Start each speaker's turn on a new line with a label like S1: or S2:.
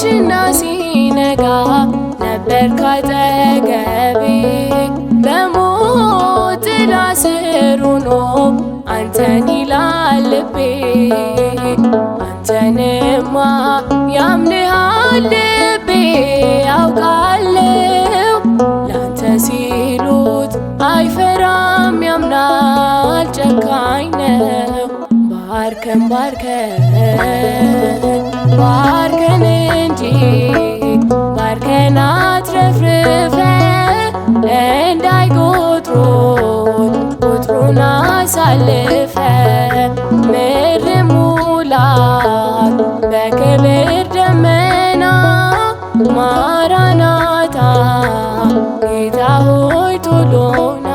S1: ሲመሽና ሲነጋ ነበርክ አጠገቤ። በሞት ጥላ ስር ሆኖ አንተን ይላል ልቤ። አንተንማ ያምንሃል ልቤ ያውቃለው። ላንተ ሲሉት አይፈራም ያምናል ጨካኝ ነው። ባርከን ባርከን እንጂ ባርከን አትረፍርፈ እንዳይቆጥሩን ቁጥሩን አሳልፈ ምድር ሙላት በክብር ደመና ማራናታ ጌታ ሆይ ቶሎና